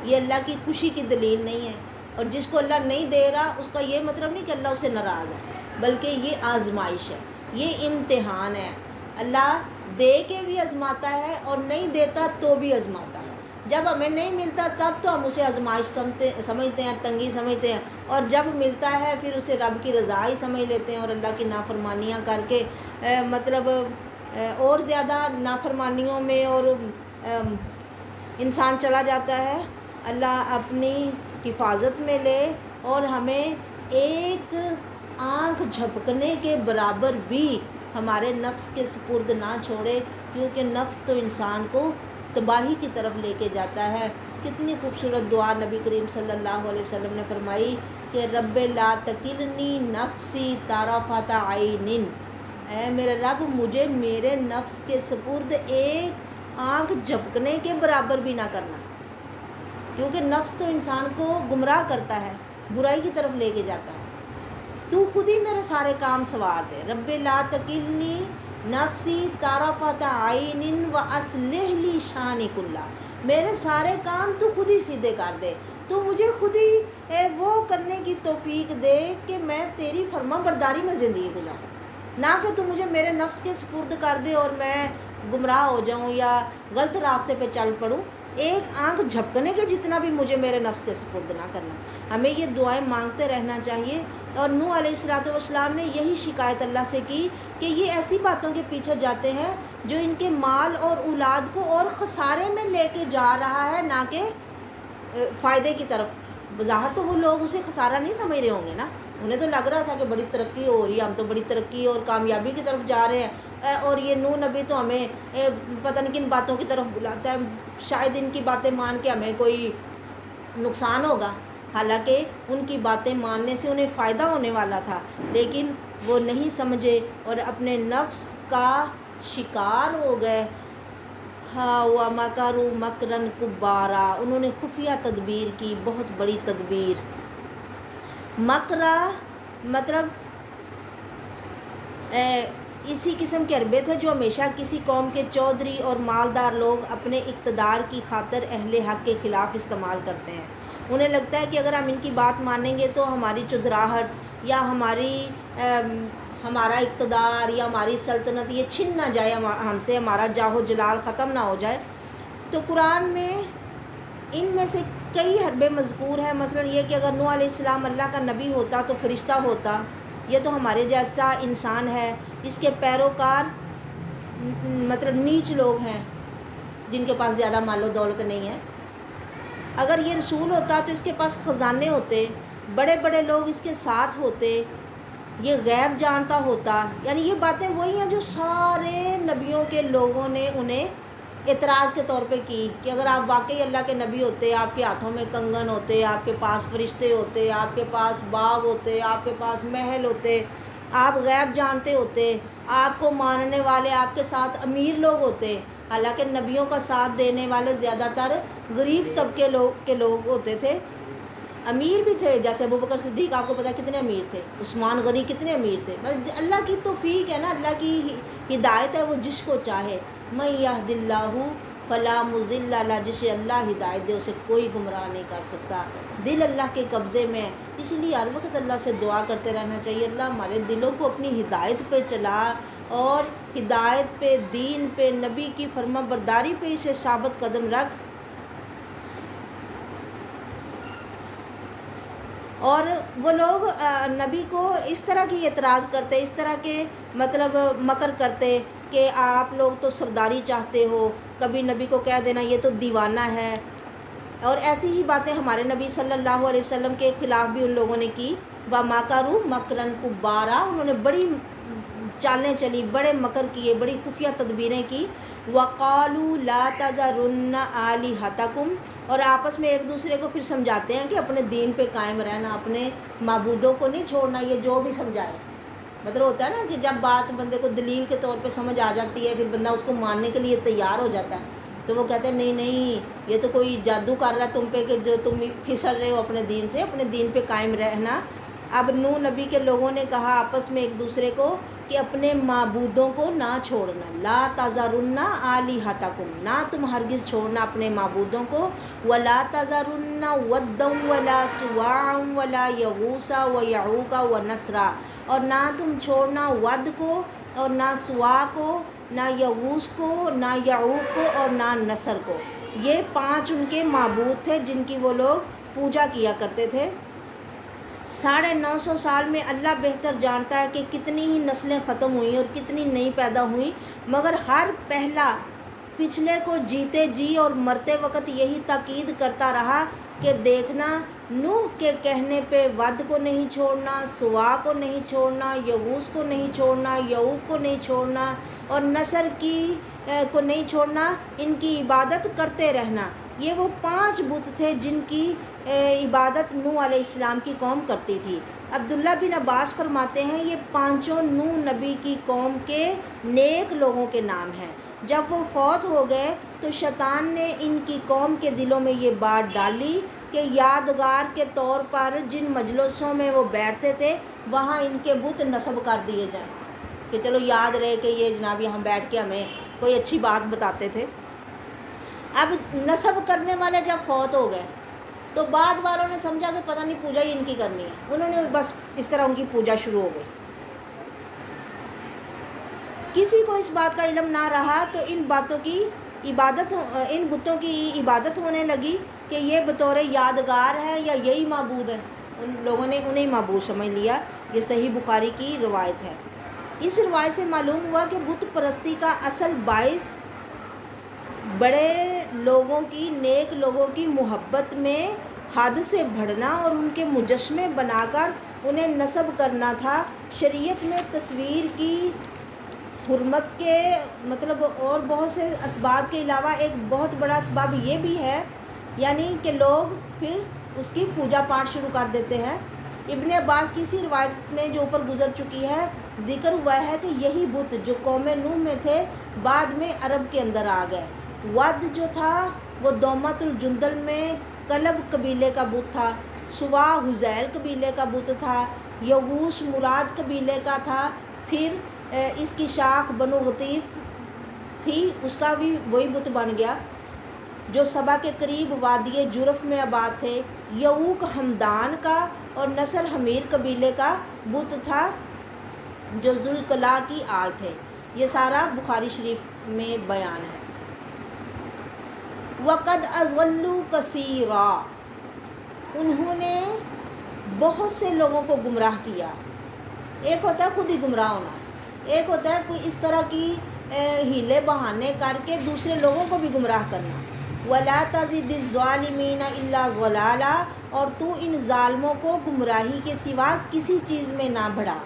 یہ اللہ کی خوشی کی دلیل نہیں ہے، اور جس کو اللہ نہیں دے رہا اس کا یہ مطلب نہیں کہ اللہ اس سے ناراض ہے، بلکہ یہ آزمائش ہے، یہ امتحان ہے۔ اللہ دے کے بھی آزماتا ہے اور نہیں دیتا تو بھی آزماتا ہے۔ جب ہمیں نہیں ملتا تب تو ہم اسے آزمائش سمجھتے ہیں، تنگی سمجھتے ہیں، اور جب ملتا ہے پھر اسے رب کی رضا ہی سمجھ لیتے ہیں اور اللہ کی نافرمانیاں کر کے مطلب اور زیادہ نافرمانیوں میں اور انسان چلا جاتا ہے۔ اللہ اپنی حفاظت میں لے اور ہمیں ایک آنکھ جھپکنے کے برابر بھی ہمارے نفس کے سپرد نہ چھوڑے، کیونکہ نفس تو انسان کو تباہی کی طرف لے کے جاتا ہے۔ کتنی خوبصورت دعا نبی کریم صلی اللہ علیہ وسلم نے فرمائی کہ رب لا تکلنی نفسی طرفۃ عین، اے میرے رب مجھے میرے نفس کے سپرد ایک آنکھ جھپکنے کے برابر بھی نہ کرنا، کیونکہ نفس تو انسان کو گمراہ کرتا ہے، برائی کی طرف لے کے جاتا ہے۔ تو خود ہی میرے سارے کام سنوار دے، رب لا تکلنی نفسی طرفۃ عین واصلح لی شانی کلہ، میرے سارے کام تو خود ہی سیدھے کر دے، تو مجھے خود ہی وہ کرنے کی توفیق دے کہ میں تیری فرما برداری میں زندگی گزاروں، نہ کہ تو مجھے میرے نفس کے سپرد کر دے اور میں گمراہ ہو جاؤں یا غلط راستے پہ چل پڑوں۔ ایک آنکھ جھپکنے کے جتنا بھی مجھے میرے نفس کے سپرد نہ کرنا. ہمیں یہ دعائیں مانگتے رہنا چاہیے. اور نوح علیہ السلام نے یہی شکایت اللہ سے کی کہ یہ ایسی باتوں کے پیچھے جاتے ہیں جو ان کے مال اور اولاد کو اور خسارے میں لے کے جا رہا ہے، نہ کہ فائدے کی طرف. بظاہر تو وہ لوگ اسے خسارہ نہیں سمجھ رہے ہوں گے نا، انہیں تو لگ رہا تھا کہ بڑی ترقی ہو رہی ہے، ہم تو بڑی ترقی اور کامیابی کی طرف جا رہے ہیں، اور یہ نوح نبی تو ہمیں پتہ نہیں کن باتوں کی طرف بلاتا ہے، شاید ان کی باتیں مان کے ہمیں کوئی نقصان ہوگا. حالانکہ ان کی باتیں ماننے سے انہیں فائدہ ہونے والا تھا، لیکن وہ نہیں سمجھے اور اپنے نفس کا شکار ہو گئے. ہاں وَمَكَرُوا مَكْرًا كُبَّارًا، انہوں نے خفیہ تدبیر کی، بہت بڑی تدبیر. مکرہ مطلب اسی قسم کے حربے تھے جو ہمیشہ کسی قوم کے چودھری اور مالدار لوگ اپنے اقتدار کی خاطر اہل حق کے خلاف استعمال کرتے ہیں. انہیں لگتا ہے کہ اگر ہم ان کی بات مانیں گے تو ہماری چودراہٹ یا ہمارا اقتدار یا ہماری سلطنت یہ چھن نہ جائے ہم سے، ہمارا جاہ و جلال ختم نہ ہو جائے. تو قرآن میں ان میں سے کئی حربے مذکور ہیں. مثلا یہ کہ اگر نوح علیہ السلام اللہ کا نبی ہوتا تو فرشتہ ہوتا، یہ تو ہمارے جیسا انسان ہے. اس کے پیروکار مطلب نیچ لوگ ہیں جن کے پاس زیادہ مال و دولت نہیں ہے. اگر یہ رسول ہوتا تو اس کے پاس خزانے ہوتے، بڑے بڑے لوگ اس کے ساتھ ہوتے، یہ غیب جانتا ہوتا. یعنی یہ باتیں وہی ہیں جو سارے نبیوں کے لوگوں نے انہیں اعتراض کے طور پہ کی کہ اگر آپ واقعی اللہ کے نبی ہوتے، آپ کے ہاتھوں میں کنگن ہوتے، آپ کے پاس فرشتے ہوتے، آپ کے پاس باغ ہوتے، آپ کے پاس محل ہوتے، آپ غیب جانتے ہوتے، آپ کو ماننے والے آپ کے ساتھ امیر لوگ ہوتے. حالانکہ نبیوں کا ساتھ دینے والے زیادہ تر غریب طبقے کے لوگ ہوتے تھے. امیر بھی تھے جیسے ابوبکر صدیق، آپ کو پتہ کتنے امیر تھے، عثمان غنی کتنے امیر تھے. بس اللہ کی توفیق ہے نا، اللہ کی ہدایت ہے، وہ جس کو چاہے. من یہد اللہ فلا مضل لہ، جسے اللہ ہدایت دے اسے کوئی گمراہ نہیں کر سکتا. دل اللہ کے قبضے میں، اس لیے ہر وقت اللہ سے دعا کرتے رہنا چاہیے، اللہ ہمارے دلوں کو اپنی ہدایت پہ چلا اور ہدایت پہ، دین پہ، نبی کی فرما برداری پہ اسے ثابت قدم رکھ. اور وہ لوگ نبی کو اس طرح کی اعتراض کرتے، اس طرح کے مطلب مکر کرتے کہ آپ لوگ تو سرداری چاہتے ہو، کبھی نبی کو کہہ دینا یہ تو دیوانہ ہے. اور ایسی ہی باتیں ہمارے نبی صلی اللہ علیہ وسلم کے خلاف بھی ان لوگوں نے کی. وَمَكَرُوا مَكْرًا كُبَّارًا، انہوں نے بڑی چالیں چلی، بڑے مکر کیے، بڑی خفیہ تدبیریں کی. وَقَالُوا لَا تَذَرُنَّ آلِهَتَكُمْ، اور آپس میں ایک دوسرے کو پھر سمجھاتے ہیں کہ اپنے دین پہ قائم رہنا، اپنے معبودوں کو نہیں چھوڑنا. یہ جو بھی سمجھائے، مطلب ہوتا ہے نا کہ جب بات بندے کو دلیل کے طور پہ سمجھ آ جاتی ہے، پھر بندہ اس کو ماننے کے لیے تیار ہو جاتا ہے. تو وہ کہتے ہیں نہیں نہیں، یہ تو کوئی جادو کر رہا ہے تم پہ کہ جو تم پھسل رہے ہو اپنے دین سے، اپنے دین پہ قائم رہنا. اب نوح نبی کے لوگوں نے کہا آپس میں ایک دوسرے کو کہ اپنے معبودوں کو نہ چھوڑنا. لا تذرن آلہتکم، نہ تم ہرگز چھوڑنا اپنے معبودوں کو. ولا تذرن ودا ولا سواعا ولا یغوث ویعوق ونسرا، اور نہ تم چھوڑنا ود کو اور نہ سوا کو، نہ یغوث کو، نہ یعوق کو اور نہ نصر کو. یہ 5 ان کے معبود تھے جن کی وہ لوگ پوجا کیا کرتے تھے. 950 سال میں اللہ بہتر جانتا ہے کہ کتنی ہی نسلیں ختم ہوئیں اور کتنی نئی پیدا ہوئیں، مگر ہر پہلا پچھلے کو جیتے جی اور مرتے وقت یہی تاکید کرتا رہا کہ دیکھنا نوح کے کہنے پہ ود کو نہیں چھوڑنا، سوا کو نہیں چھوڑنا، یغوث کو نہیں چھوڑنا، یعوق کو نہیں چھوڑنا اور نصر کو نہیں چھوڑنا، ان کی عبادت کرتے رہنا. یہ وہ 5 بت تھے جن کی عبادت نوح علیہ السلام کی قوم کرتی تھی. عبداللہ بن عباس فرماتے ہیں یہ 5 نوح نبی کی قوم کے نیک لوگوں کے نام ہیں. جب وہ فوت ہو گئے تو شیطان نے ان کی قوم کے دلوں میں یہ بات ڈالی کہ یادگار کے طور پر جن مجلسوں میں وہ بیٹھتے تھے وہاں ان کے بت نصب کر دیے جائیں، کہ چلو یاد رہے کہ یہ جناب یہاں بیٹھ کے ہمیں کوئی اچھی بات بتاتے تھے. اب نصب کرنے والے جب فوت ہو گئے تو بعد والوں نے سمجھا کہ پتہ نہیں پوجا ہی ان کی کرنی ہے، انہوں نے بس اس طرح ان کی پوجا شروع ہو گئی. کسی کو اس بات کا علم نہ رہا تو ان باتوں کی ان بتوں کی عبادت ہونے لگی کہ یہ بطور یادگار ہے یا یہی معبود ہے، ان لوگوں نے انہیں معبود سمجھ لیا۔ یہ صحیح بخاری کی روایت ہے۔ اس روایت سے معلوم ہوا کہ بت پرستی کا اصل باعث بڑے لوگوں کی، نیک لوگوں کی محبت میں حد سے بڑھنا اور ان کے مجسمے بنا کر انہیں نصب کرنا تھا۔ شریعت میں تصویر کی حرمت کے اور بہت سے اسباب کے علاوہ ایک بہت بڑا اسباب یہ بھی ہے، یعنی کہ لوگ پھر اس کی پوجا پاٹ شروع کر دیتے ہیں۔ ابن عباس کی اسی روایت میں جو اوپر گزر چکی ہے ذکر ہوا ہے کہ یہی بت جو قوم نوح میں تھے بعد میں عرب کے اندر آ گئے۔ ود جو تھا وہ دومت الجندل میں کلب قبیلے کا بت تھا، سوا حزیل قبیلے کا بت تھا، یغوث مراد قبیلے کا تھا، پھر اس کی شاخ بنو غطیف تھی، اس کا بھی وہی بت بن گیا جو سبا کے قریب وادی جرف میں آباد تھے۔ یعوق ہمدان کا اور نسل حمیر قبیلے کا بت تھا جو ذوالقلاع کی آل تھے۔ یہ سارا بخاری شریف میں بیان ہے۔ وَقَدْ أَضَلُّوا كَثِيرًا، انہوں نے بہت سے لوگوں کو گمراہ کیا۔ ایک ہوتا ہے خود ہی گمراہ ہونا، ایک ہوتا ہے کوئی اس طرح کی ہیلے بہانے کر کے دوسرے لوگوں کو بھی گمراہ کرنا۔ وَلَا تَزِدِ الظَّالِمِينَ إِلَّا ضَلَالًا، اور تو ان ظالموں کو گمراہی کے سوا کسی چیز میں نہ بڑھا۔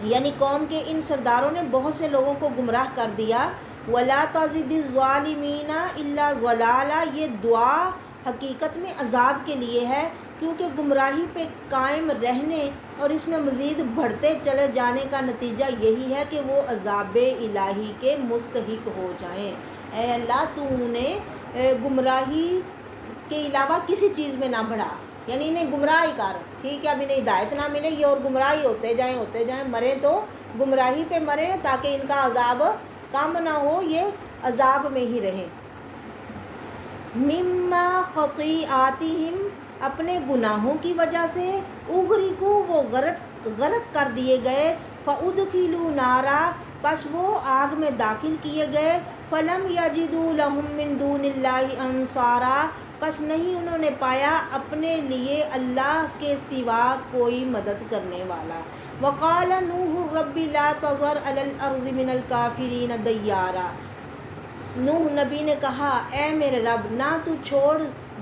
یعنی قوم کے ان سرداروں نے بہت سے لوگوں کو گمراہ کر دیا۔ وَلَا تَزِدِ الظَّالِمِينَ إِلَّا ضَلَالًا، یہ دعا حقیقت میں عذاب کے لیے ہے، کیونکہ گمراہی پہ قائم رہنے اور اس میں مزید بڑھتے چلے جانے کا نتیجہ یہی ہے کہ وہ عذاب الہی کے مستحق ہو جائیں۔ اے اللہ تو انہیں گمراہی کے علاوہ کسی چیز میں نہ بڑھا، یعنی انہیں گمراہ ہی کر، ٹھیک ہے، اب انہیں ہدایت نہ ملے یہ اور گمراہی ہوتے جائیں، مریں تو گمراہی پہ مریں تاکہ ان کا عذاب کم نہ ہو، یہ عذاب میں ہی رہیں۔ مما خطیئاتہم، اپنے گناہوں کی وجہ سے، اغرقوا، وہ غرق کر دیے گئے، فادخلوا نارا، پس وہ آگ میں داخل کیے گئے، فلم یجدوا لہم من دون اللہ انصارا، پس نہیں انہوں نے پایا اپنے لیے اللہ کے سوا کوئی مدد کرنے والا۔ وقال نوح رب لا تذر علی الارض من الکافرین دیارا، نوح نبی نے کہا اے میرے رب نہ تو چھوڑ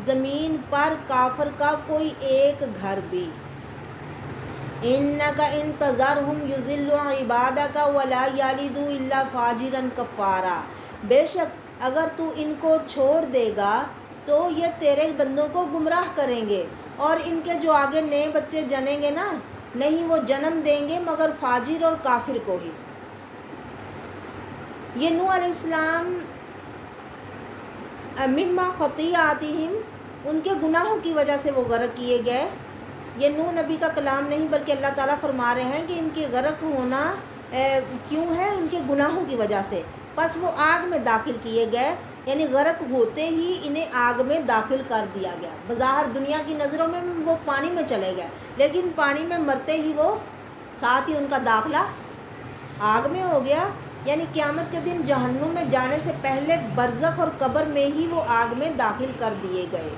زمین پر کافر کا کوئی ایک گھر بھی۔ انک ان تذرہم یضلوا عبادک ولا یلدوا الا فاجرا کفارا، بے شک اگر تو ان کو چھوڑ دے گا تو یہ تیرے بندوں کو گمراہ کریں گے، اور ان کے جو آگے نئے بچے جنیں گے نا، نہیں وہ جنم دیں گے مگر فاجر اور کافر کو ہی۔ یہ نوح علیہ السلام مما خطیئاتہم، ان کے گناہوں کی وجہ سے وہ غرق کیے گئے۔ یہ نوح نبی کا کلام نہیں بلکہ اللہ تعالیٰ فرما رہے ہیں کہ ان کے غرق ہونا کیوں ہے، ان کے گناہوں کی وجہ سے، پس وہ آگ میں داخل کیے گئے، یعنی غرق ہوتے ہی انہیں آگ میں داخل کر دیا گیا۔ بظاہر دنیا کی نظروں میں وہ پانی میں چلے گئے، لیکن پانی میں مرتے ہی وہ ساتھ ہی ان کا داخلہ آگ میں ہو گیا، یعنی قیامت کے دن جہنم میں جانے سے پہلے برزخ اور قبر میں ہی وہ آگ میں داخل کر دیے گئے۔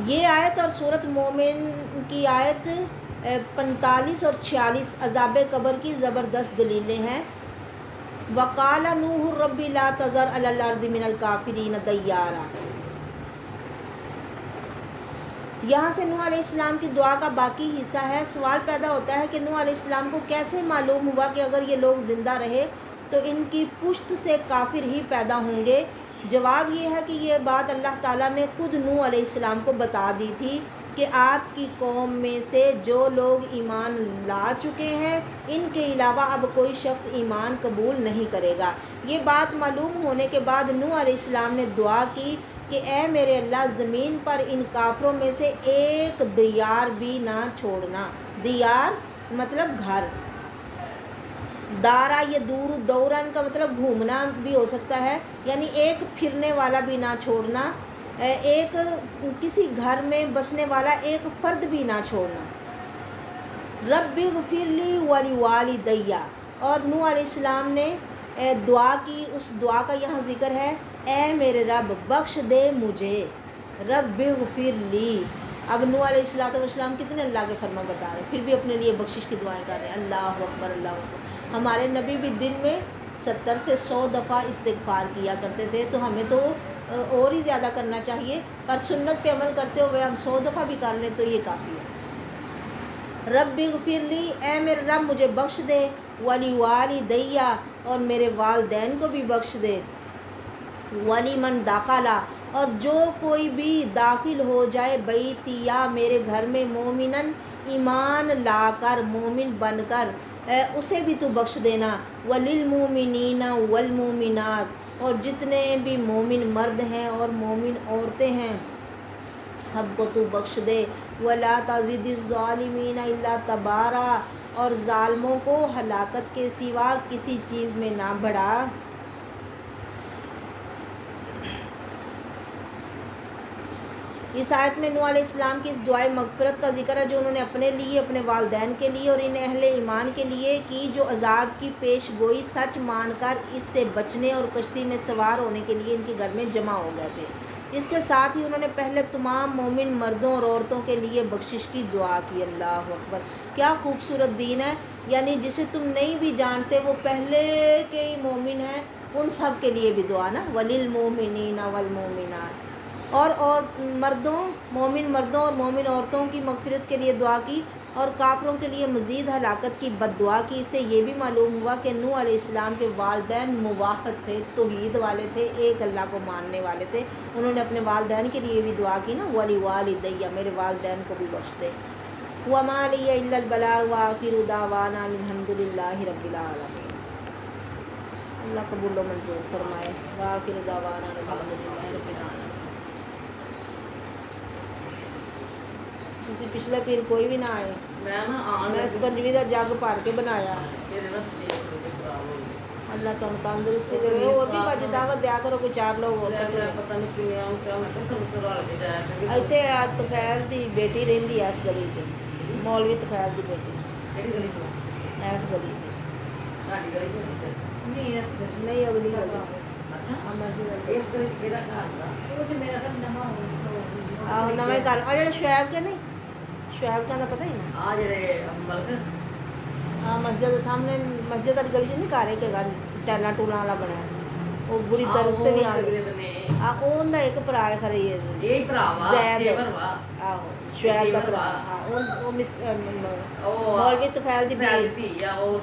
یہ آیت اور سورۃ مومن کی آیت 45 اور 46 عذاب قبر کی زبردست دلیلیں ہیں۔ وقال نوح رب لا تذر علی الارض من الکافرین دیارا، یہاں سے نوح علیہ السلام کی دعا کا باقی حصہ ہے۔ سوال پیدا ہوتا ہے کہ نوح علیہ السلام کو کیسے معلوم ہوا کہ اگر یہ لوگ زندہ رہے تو ان کی پشت سے کافر ہی پیدا ہوں گے؟ جواب یہ ہے کہ یہ بات اللہ تعالیٰ نے خود نوح علیہ السلام کو بتا دی تھی کہ آپ کی قوم میں سے جو لوگ ایمان لا چکے ہیں ان کے علاوہ اب کوئی شخص ایمان قبول نہیں کرے گا۔ یہ بات معلوم ہونے کے بعد نوح علیہ السلام نے دعا کی کہ اے میرے اللہ زمین پر ان کافروں میں سے ایک دیار بھی نہ چھوڑنا۔ دیار مطلب گھر، دارا یہ دور، دوران کا مطلب گھومنا بھی ہو سکتا ہے، یعنی ایک پھرنے والا بھی نہ چھوڑنا، ایک کسی گھر میں بسنے والا ایک فرد بھی نہ چھوڑنا۔ رب اغفر لی ولی والدی، اور نوح علیہ السلام نے دعا کی، اس دعا کا یہاں ذکر ہے، اے میرے رب بخش دے مجھے، رب اغفر لی۔ اب نوح علیہ السلام کتنے اللہ کے فرما بردار ہیں، پھر بھی اپنے لیے بخشش کی دعائیں کر رہے ہیں، اللہ اکبر اللہ اکبر۔ ہمارے نبی بھی دن میں 70 سے 100 دفعہ استغفار کیا کرتے تھے، تو ہمیں تو اور ہی زیادہ کرنا چاہیے، پر سنت پہ عمل کرتے ہوئے ہم 100 دفعہ بھی کر لیں تو یہ کافی ہے۔ رب اغفر لی، اے میرے رب مجھے بخش دے، ولی والدیہ، اور میرے والدین کو بھی بخش دے، ولی من داخلہ، اور جو کوئی بھی داخل ہو جائے بیتیا میرے گھر میں، مومنن ایمان لا کر، مومن بن کر، اسے بھی تو بخش دینا، وللمومنین والمومنات، اور جتنے بھی مومن مرد ہیں اور مومن عورتیں ہیں سب کو تو بخش دے، ولا تزد الظالمین الا تبارا، اور ظالموں کو ہلاکت کے سوا کسی چیز میں نہ بڑھا۔ اس آیت میں نوح علیہ السلام کی اس دعائے مغفرت کا ذکر ہے جو انہوں نے اپنے لیے، اپنے والدین کے لیے اور ان اہل ایمان کے لیے کی جو عذاب کی پیش گوئی سچ مان کر اس سے بچنے اور کشتی میں سوار ہونے کے لیے ان کے گھر میں جمع ہو گئے تھے۔ اس کے ساتھ ہی انہوں نے پہلے تمام مومن مردوں اور عورتوں کے لیے بخشش کی دعا کی۔ اللہ اکبر، کیا خوبصورت دین ہے، یعنی جسے تم نہیں بھی جانتے وہ پہلے کے ہی مومن ہیں، ان سب کے لیے بھی دعا نا، وللمومنین والمومنات، اور مردوں، مومن مردوں اور مومن عورتوں کی مغفرت کے لیے دعا کی، اور کافروں کے لیے مزید ہلاکت کی بد دعا کی۔ اس سے یہ بھی معلوم ہوا کہ نوح علیہ السلام کے والدین موحد تھے، توحید والے تھے، ایک اللہ کو ماننے والے تھے۔ انہوں نے اپنے والدین کے لیے بھی دعا کی نا، ولی والدیہ، میرے والدین کو بھی بخش دے۔ وما لی الا البلاغ وآخر دعوانا الحمد للہ رب العالمین۔ اللہ قبول و منظور فرمائے، وآخر دعوانا الحمد للہ رب العالمین۔ کسی پچھلے پیر کوئی بھی نہ آئے، میں سکنجوی کا جگ بھر کے بنایا، اللہ تم تندرستی دے، اور بھی بج دعوت دیا کرو، کوئی 4 لوگ اور اتنے تفیل دی بیٹی رہندی ہے اس گلی چ، مولوی تفیل دی بیٹی اس گلی چ، نہیں اگلی گلی آہو نویں گھر آ جڑے شعیب کے نہیں، شعیب کا پتہ ہی نا، ہاں مسجد سامنے، مسجد والی گلی چ نہیں گھر ایک گھر ٹیلاں ٹولاں والا بنیا، وہ بڑی درس تے بھی آندی، اوندا ایک بھرا ہے کھرے زید، آہو شعیب دا بھرا، او مولوی تفیل دی بیٹی، وہ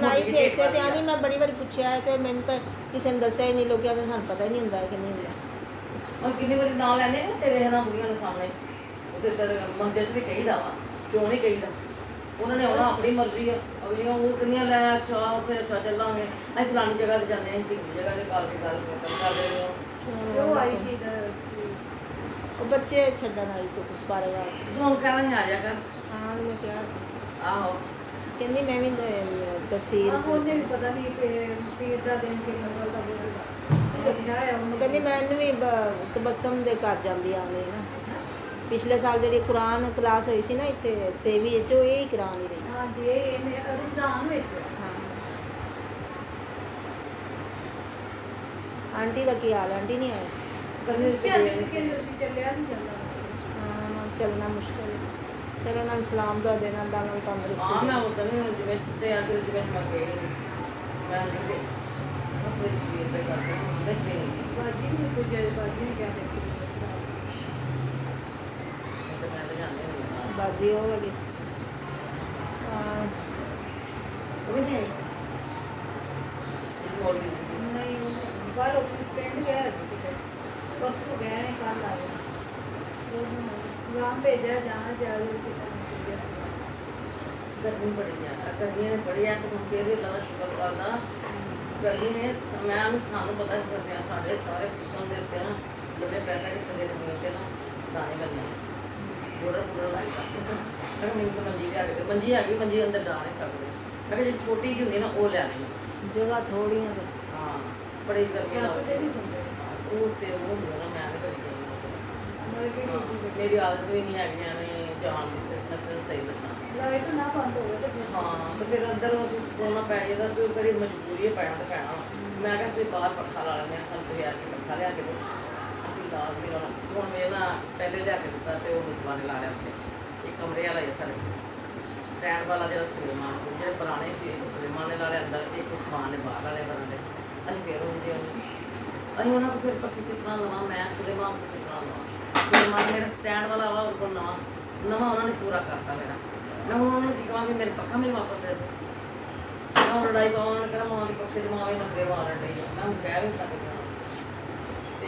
آئی سی اتنے تے آندی، میں بڑی باری پوچھا ہے تے مینوں تے کسی نے دسیا ہی نہیں، لوگوں تے سانوں پتہ ہی نہیں ہوندا کہ نہیں ہوندا۔ اور کتنی بڑی نام لینے نا تیرے نا بڑیاں سامنے مسجد بھی کہی دا وا کیوں نہیں کہی دا، انہوں نے آنا اپنی مرضی ہے، ابھی وہ کنیاں لے اچھا پھر اچھا چلاں گے، اچھا فلانی جگہ تے جانے ہیں، کسی جگہ تے کر کے گل کر دے رہے ہو، وہ آئی سی وہ بچے چھڈن آئی سی سپارے واسطے، تو کہنا ہے آ جا کر، ہاں میں کیا آہو کہندی میں بھی تفسیر مجھے بھی پتہ نہیں کہ پیر دا دن کے نمبر دا کہندی مینوں بھی تبسم دے گھر جاندی آندی نا، پچھلے سال جڑی قرآن کلاس ہوئی سی نا اتنے سیوی وچ وہ یہی کران ہی رہی، ہاں جی رمضان وچ، ہاں آنٹی دا کی حال، آنٹی نہیں آئے، ہاں چلنا مشکل ہے، چلو انہاں نوں سلام دعا دینا، اللہ نال تندرستی ہاں میں اس دن جویں تے اگے جویں میں گئی میں نہیں اپنے پیر پہ کرتے بیٹھے نہیں باجی نے کچھ باجی نے کیا دیکھی تو میں جانے باجی ہو گئی، وہ نہیں مولوی نہیں پر پنڈ گیا پرسوں گئے ہیں کل آئے گام بھیجا جانا چاہیے، گرمی بڑی ہے، گرمی نے بڑی ہے تو پھر بھی اللہ کا شکر کرنا، گرمی نے میں سانوں پتہ نہیں سارے سارے قسم دے اتنے نا لمے پہ کے تھلے سمیت کے نا دانے لگنے پورا پورا لائی سکتے، میں تو منجی آ گئی، منجی اندر ڈا نہیں سکتے، میں جی چھوٹی جی ہوندی نا وہ لے آنی جگہ تھوڑی ہے، ہاں بڑی گرمی وہ تے وہ ہوندی نا میں نہیں کری ਮੇਰੀ ਆਦਤ ਵੀ ਨਹੀਂ ਹੈਗੀ ਐਵੇਂ ਜਾਣ ਦੀ, ਸਿਰਫ ਮੈਂ ਸਿਰਫ ਸਹੀ ਦੱਸਾਂ। ਲਾਈਟ ਨਾ ਬੰਦ ਹੋਵੇ ਤੇ ਫਿਰ ਹਾਂ ਤੇ ਫਿਰ ਅੰਦਰ ਉਸ ਸਕੂਲ ਪੈ ਜਾਂਦਾ ਵੀ ਕਰੀ ਮਜਬੂਰੀ ਹੈ, ਪੈਣਾ ਤਾਂ ਪੈਣਾ। ਮੈਂ ਕਿਹਾ ਅਸੀਂ ਬਾਹਰ ਪੱਖਾ ਲਾ ਲੈਂਦੇ ਹਾਂ, ਸਾਨੂੰ ਤੁਸੀਂ ਆ ਕੇ ਪੱਖਾ ਲਿਆ ਕੇ ਦਿਓ, ਅਸੀਂ ਲਾਜ਼ ਨਹੀਂ ਲਾਉਣਾ। ਹੁਣ ਮੈਂ ਨਾ ਪਹਿਲੇ ਲਿਆ ਕੇ ਦਿੱਤਾ ਤੇ ਉਹ ਮਿਸਵਾ ਨੇ ਲਾ ਲਿਆ ਉੱਤੇ, ਇੱਕ ਕਮਰੇ ਵਾਲਾ ਹੀ ਸਾਡੇ ਸਟੈਂਡ ਵਾਲਾ ਜਿਹੜਾ ਸੁਲੇਮਾਨ ਜਿਹੜੇ ਪੁਰਾਣੇ ਸੀ, ਇੱਕ ਸੁਲੇਮਾਨ ਨੇ ਲਾ ਲਿਆ ਅੰਦਰ, ਇੱਕ ਉਸਮਾਨ ਨੇ ਬਾਹਰ ਵਾਲੇ ਬਰਾਂਡੇ। ਅਸੀਂ ਫਿਰ ਹੁੰਦੇ ਅਸੀਂ ਉਹਨਾਂ ਨੂੰ ਫਿਰ ਪੱਖੀ ਕਿਸ ਤਰ੍ਹਾਂ ਲਵਾਂ, ਮੈਂ ਸੁਲੇਮਾਨ ਨੂੰ ਕਿਸ ਤਰ੍ਹਾਂ ਲਵਾਂ। ਸੁਲੇਮਾਨ ਮੇਰਾ ਸਟੈਂਡ ਵਾਲਾ ਵਾ, ਉਹ ਨਵਾਂ ਨਵਾਂ ਉਹਨਾਂ ਨੇ ਪੂਰਾ ਕਰਤਾ ਮੇਰਾ। ਮੈਂ ਹੁਣ ਉਹਨਾਂ ਨੂੰ ਕੀ ਕਹਾਂ ਵੀ ਮੇਰੇ ਪੱਖਾ ਮੈਨੂੰ ਵਾਪਸ ਦੇ ਦਿਓ। ਮੈਂ ਹੁਣ ਲੜਾਈ ਪਾਵਾਂ, ਉਹਨਾਂ ਨੇ ਕਹਿਣਾ ਮਾਂ ਦੀ ਪੱਖੇ ਦੀ ਮਾਂ ਵੀ ਮੰਗੇ ਮਾਰਨ ਡਈ ਆ। ਮੈਂ ਹੁਣ ਕਹਿ ਵੀ ਸਕਦੀ ਹਾਂ ਤੇ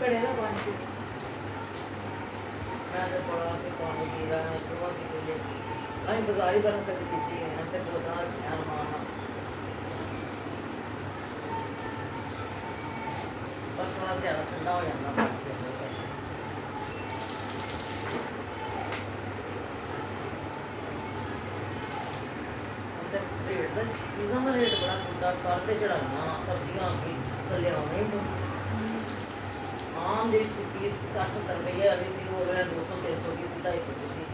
ਘੜੇ ਦਾ ਪਾਣੀ ਪੀ ਮੈਂ ਤਾਂ ਬੜਾ ਸੀ ਪਾਣੀ ਪੀ ਰਹਾ ਹਾਂ, ਕਿਉਂ ਸੀ ਪੀਂਦੇ ਅਸੀਂ ਬਾਜ਼ਾਰੀ ਬਣ ਕੇ ਪੀਤੀ ਹੈ ਤੇ ਬੋਤਲਾਂ ਰੱਖੀਆਂ ਮਾਂ ਬਸ ਥੋੜਾ ਜ਼ਿਆਦਾ ਠੰਡਾ ਹੋ ਜਾਂਦਾ ਪਾਣੀ ਪੀਣ ਨਾਲ। ਤੇ ਰੇਟ ਦਾ ਚੀਜ਼ਾਂ ਦਾ ਰੇਟ ਬੜਾ ਹੁੰਦਾ, ਕੱਲ੍ਹ ਤੇ ਚੜਾਈਆਂ ਸਬਜ਼ੀਆਂ ਅੱਗੇ ਥੱਲੇ ਆਉਣੇ ਆਮ ਜਿਹੜੀ ਚੀਜ਼ 60-70 ਰੁਪਏ ਵਾਲੀ ਸੀ, ਉਹ ਅਗਲੇ 200-300 ਦੀ 250 ਦੀ।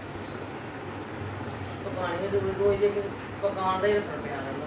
ਪਕਾਉਣੀ ਵੀ ਰੋਜ਼ ਦੇ ਪਕਾਉਣ ਦਾ ਹੀ ਰੱਖਣਾ ਪਿਆ ਰਹਿੰਦਾ।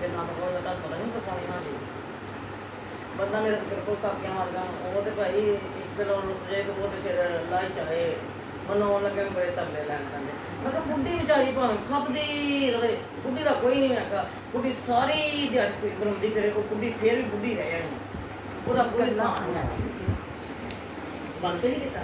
ਤੇ ਨਾ ਪਕਾਉਣ ਦਾ ਤਾਂ ਪਤਾ ਨਹੀਂ ਪਕਾਉਣੀ ਨਾ ਦੀ ਬੰਦਾ ਮੇਰੇ ਕੋਲ ਕਾਪੀਆਂ ਮਾਰਦਾ, ਉਹ ਤੇ ਭਾਈ 1 ਕਿਲੋ ਰੁੱਸ ਜਾਏ ਤੇ ਉਹ ਤੇ ਫਿਰ ਲਾਈ ਚਾਹੇ ਮਨਾਉਣ ਲੱਗੇ ਬੜੇ ਤਰਲੇ ਲੈਣ ਪੈਂਦੇ। ਮੈਂ ਕਿਹਾ ਬੁੱਢੀ ਵਿਚਾਰੀ ਭਾਵੇਂ ਖਪਦੀ ਰਵੇ, ਬੁੱਢੀ ਦਾ ਕੋਈ ਨਹੀਂ। ਮੈਂ ਕਿਹਾ ਬੁੱਢੀ ਸਾਰੀ ਦਿਹਾੜੀ ਕੋਈ ਬਣਾਉਂਦੀ ਫਿਰੇ, ਉਹ ਬੁੱਢੀ ਫੇਰ ਵੀ ਬੁੱਢੀ ਰਹਿ ਜਾਣੀ, ਉਹਦਾ ਕੋਈ ਹਿਸਾਬ ਨਹੀਂ ਹੈ। ਬੰਦ ਨਹੀਂ ਕੀਤਾ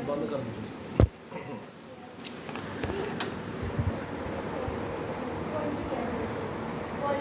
ਬੰਦ ਕਰ ਦਿਓ। ਕੋਈ